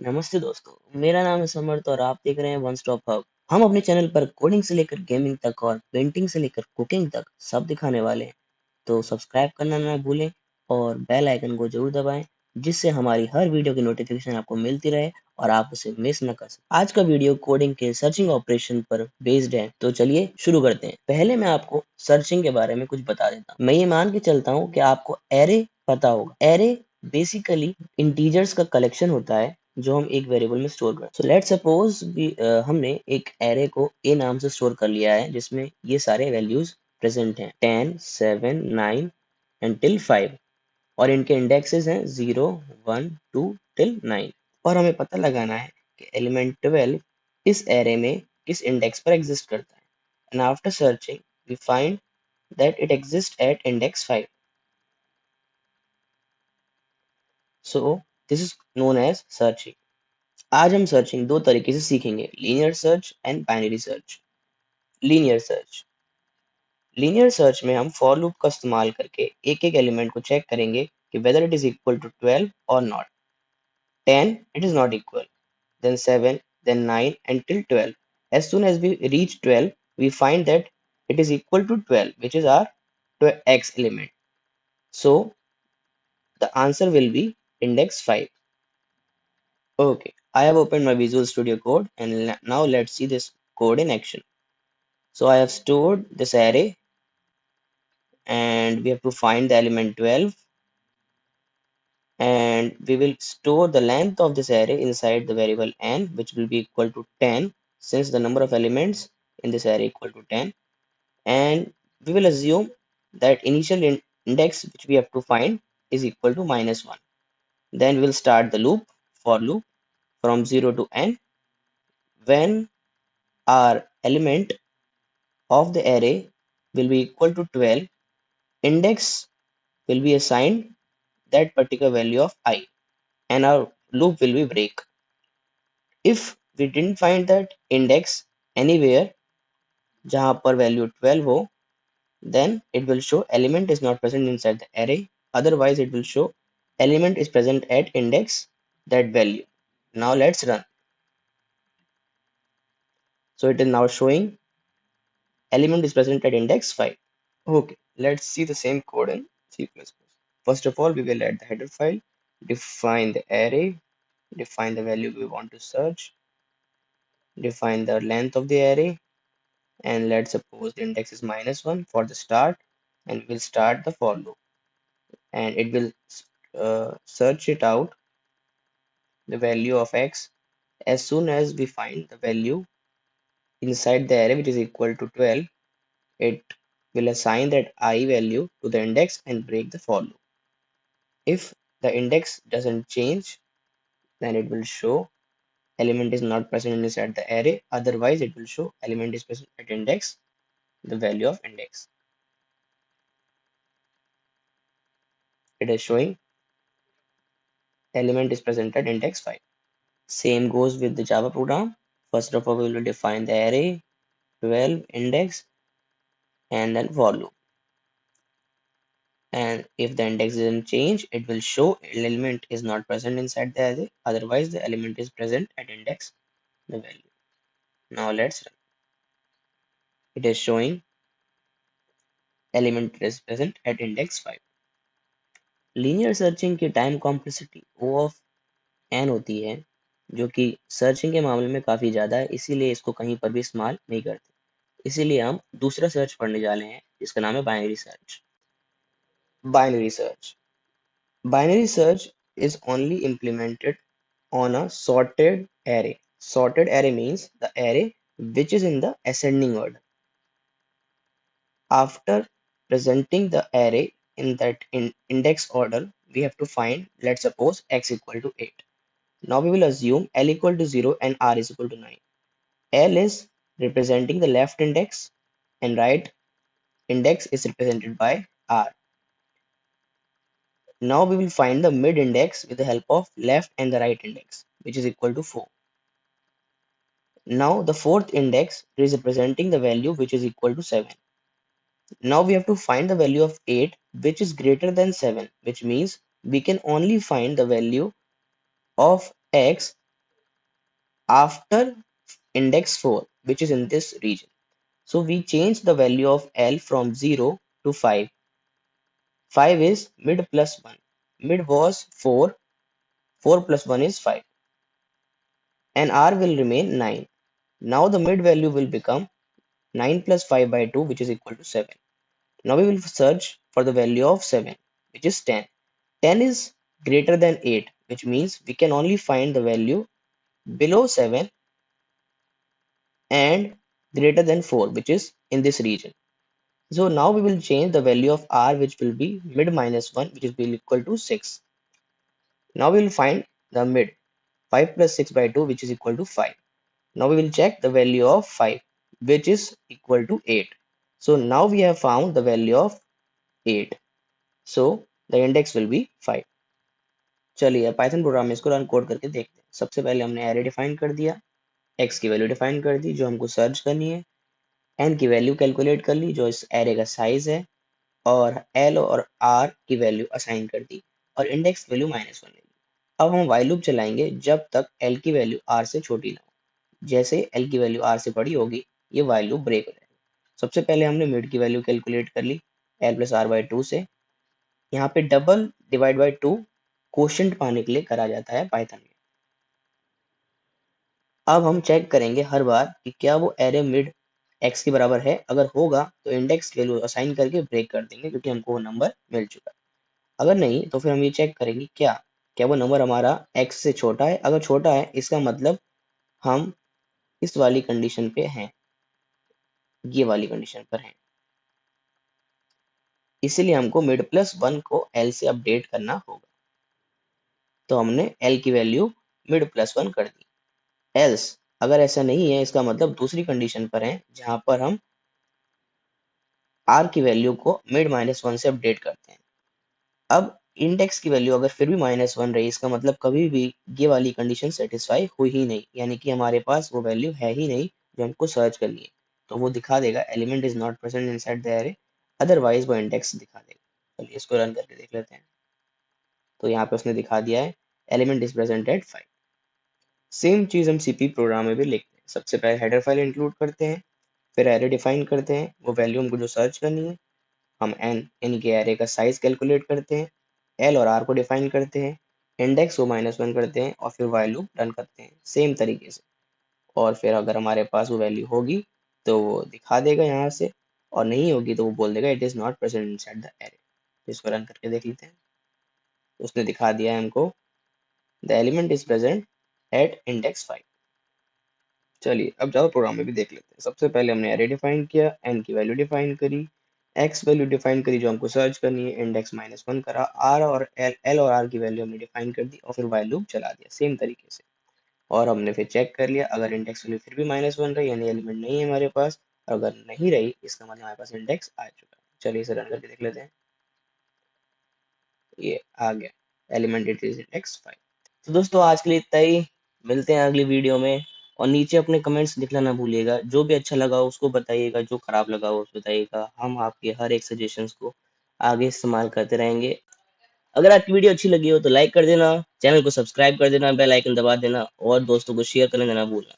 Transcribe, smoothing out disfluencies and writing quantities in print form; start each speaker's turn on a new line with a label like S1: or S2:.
S1: नमस्ते दोस्तों, मेरा नाम है समर्थ और आप देख रहे हैं वन स्टॉप हब। हम अपने चैनल पर कोडिंग से लेकर गेमिंग तक और पेंटिंग से लेकर कुकिंग तक सब दिखाने वाले हैं। तो सब्सक्राइब करना ना भूलें और बेल आइकन को जरूर दबाएं, जिससे हमारी हर वीडियो की नोटिफिकेशन आपको मिलती रहे और आप उसे मिस न कर सकें। आज का वीडियो कोडिंग के सर्चिंग ऑपरेशन पर बेस्ड है, तो चलिए शुरू करते हैं। पहले मैं आपको सर्चिंग के बारे में कुछ बता देता हूँ। मैं ये मान के चलता हूँ कि आपको एरे पता होगा। एरे बेसिकली इंटीजर्स का कलेक्शन होता है जो हम एक वेरिएबल में स्टोर करते हैं। सो लेट्स सपोज हमने एक एरे को ए नाम से स्टोर कर लिया है, जिसमें ये सारे वैल्यूज प्रेजेंट हैं 10, 7, 9 एंड टिल 5, और इनके इंडेक्सेस हैं 0, 1, 2 टिल 9। और हमें पता लगाना है कि एलिमेंट 12 इस एरे में किस इंडेक्स पर एग्जिस्ट करता है। And after searching we find that it exist at index 5. So this is known as searching. आज हम सर्चिंग दो तरीके से सीखेंगे, linear search and binary search. Linear search linear search में हम फॉर लूप का इस्तेमाल करके एक एक एलिमेंट को चेक करेंगे कि whether it is equal to 12 और not. 10 it is not equal, then 7, then 9 until 12. As soon as we reach 12, we find that it is equal to 12, which is our x element. So the answer will be index 5. Okay, I have opened my Visual Studio Code and now let's see this code in action. So I have stored this array and we have to find the element 12, and we will store the length of this array inside the variable n, which will be equal to 10, since the number of elements in this array equal to 10. And we will assume that initial index which we have to find is equal to -1. Then we will start the loop, for loop, from 0 to n. When our element of the array will be equal to 12, index will be assigned that particular value of I, and our loop will be break. If we didn't find that index anywhere जहाँ पर value 12 हो, then it will show element is not present inside the array. Otherwise it will show element is present at index that value. Now let's run. So it is now showing element is present at index 5. Okay, let's see the same code in C++. First of all, we will add the header file, define the array, define the value we want to search, define the length of the array, and let's suppose the index is -1 for the start, and we'll start the for loop, and it will search it out the value of x. As soon as we find the value inside the array which is equal to 12, it will assign that I value to the index and break the for loop. If the index doesn't change, then it will show element is not present inside the array. Otherwise it will show element is present at index, the value of index. It is showing element is present at index 5. Same goes with the Java program. First of all, we will define the array, 12, index, and then for loop. And if the index doesn't change, it will show element is not present inside the array. Otherwise, the element is present at index, the value. Now let's run. It is showing element is present at index 5. Linear searching की time complexity O of n होती है, जो कि searching के मामले में काफ़ी ज़्यादा है, इसीलिए इसको कहीं पर भी इस्तेमाल नहीं करते। इसीलिए हम दूसरा सर्च पढ़ने जा रहे हैं, जिसका नाम है binary search. Binary search Binary search is only implemented on a sorted array. Sorted array means the array which is in the ascending order. After presenting the array in that index order, we have to find, let's suppose, x equal to 8. Now we will assume L equal to 0 and R is equal to 9. L is representing the left index and right index is represented by R. Now we will find the mid index with the help of left and the right index, which is equal to 4. Now the fourth index is representing the value which is equal to 7. Now we have to find the value of 8 which is greater than 7, which means we can only find the value of x after index 4, which is in this region. So we change the value of L from 0 to 5. 5 is mid plus 1. Mid was 4. 4 plus 1 is 5. And R will remain 9. Now the mid value will become 9 plus 5 by 2, which is equal to 7. Now we will search for the value of 7, which is 10. 10 is greater than 8, which means we can only find the value below 7 and greater than 4, which is in this region. So now we will change the value of R, which will be mid minus 1, which will be equal to 6. Now we will find the mid 5 plus 6 by 2, which is equal to 5. Now we will check the value of 5, which is equal to 8. So now we have found the value of 8. So the index will be 5. चलिए Python programme में इसको run code करके देखते हैं। सबसे पहले हमने array define कर दिया, x की वैल्यू डिफाइन कर दी जो हमको सर्च करनी है, n की वैल्यू कैलकुलेट कर ली जो इस एरे का साइज है, और l और r की वैल्यू असाइन कर दी और इंडेक्स वैल्यू -1 ले ली। अब हम while लूप चलाएंगे जब तक l की वैल्यू r से छोटी ना हो। जैसे l की वैल्यू r से बड़ी होगी ये while लूप ब्रेक हो जाएगा। सबसे पहले हमने मिड की वैल्यू कैलकुलेट कर ली l प्लस r बाई 2 से। यहाँ पे डबल डिवाइड बाई 2 कोशेंट पाने के लिए करा जाता है पाइथन में। अब हम चेक करेंगे हर बार कि क्या वो एरे मिड x के बराबर है। अगर होगा तो इंडेक्स वैल्यू असाइन करके ब्रेक कर देंगे क्योंकि हमको वो नंबर मिल चुका है। अगर नहीं तो फिर हम ये चेक करेंगे क्या वो नंबर हमारा x से छोटा है। अगर छोटा है इसका मतलब हम इस वाली कंडीशन पे हैं, ये वाली कंडीशन पर हैं, इसीलिए हमको मिड प्लस 1 को l से अपडेट करना होगा। तो हमने l की वैल्यू मिड प्लस 1 कर दी। एल्स अगर ऐसा नहीं है इसका मतलब दूसरी कंडीशन पर है जहां पर हम r की वैल्यू को मिड -1 से अपडेट करते हैं। अब इंडेक्स की वैल्यू अगर फिर भी -1 रही इसका मतलब कभी भी ये वाली कंडीशन सेटिस्फाई हुई ही नहीं, यानी कि हमारे पास वो वैल्यू है ही नहीं जो हमको सर्च करनी है। तो वो दिखा देगा element is not present inside the array, otherwise वो इंडेक्स दिखा देगा। चलिए इसको रन करके देख लेते हैं। तो यहाँ पे उसने दिखा दिया है element is present at 5। Same चीज हम सीपी प्रोग्राम में भी लिखते हैं। सबसे पहले हेडर फाइल इंक्लूड करते हैं, फिर एरे डिफाइन करते हैं, वो वैल्यू हमको जो सर्च करनी है। हम एन यानी कि एरे का साइज कैलकुलेट करते हैं, एल और आर को डिफाइन करते हैं, इंडेक्स को -1 करते हैं और फिर वाइल लूप रन करते हैं सेम तरीके से। और फिर अगर हमारे पास वो वैल्यू होगी तो वो दिखा देगा यहाँ से, और नहीं होगी तो वो बोल देगा it is not present inside the array. तो इसको रन करके देख लेते हैं। उसने दिखा दिया है हमको the element is present at index 5। चलिए अब जाओ प्रोग्राम में भी देख लेते हैं। सबसे पहले हमने एरे डिफाइन किया, एन की वैल्यू डिफाइन करी, एक्स वैल्यू डिफाइन करी जो हमको सर्च करनी है, इंडेक्स -1 करा, आर और एल और आर की वैल्यू हमने डिफाइन कर दी और फिर वाइल लूप चला दिया सेम तरीके से। और हमने फिर चेक कर लिया अगर इंडेक्स वैल्यू फिर भी -1 रही यानी एलिमेंट नहीं है हमारे पास, और अगर नहीं रही इसका मतलब हमारे पास इंडेक्स आ चुका है। चलिए इसे रन करके देख लेते हैं। ये आ गया एलिमेंट इट इज इंडेक्स 5। तो दोस्तों आज के लिए इतना ही, मिलते हैं अगली वीडियो में। और नीचे अपने कमेंट्स लिखना ना भूलिएगा, जो भी अच्छा लगा हो उसको बताइएगा, जो खराब लगा हो उसको बताइएगा। हम आपके हर एक सजेशंस को आगे इस्तेमाल करते रहेंगे। अगर आपकी वीडियो अच्छी लगी हो तो लाइक कर देना, चैनल को सब्सक्राइब कर देना, बेल आइकन दबा देना और दोस्तों को शेयर करना ना भूलना।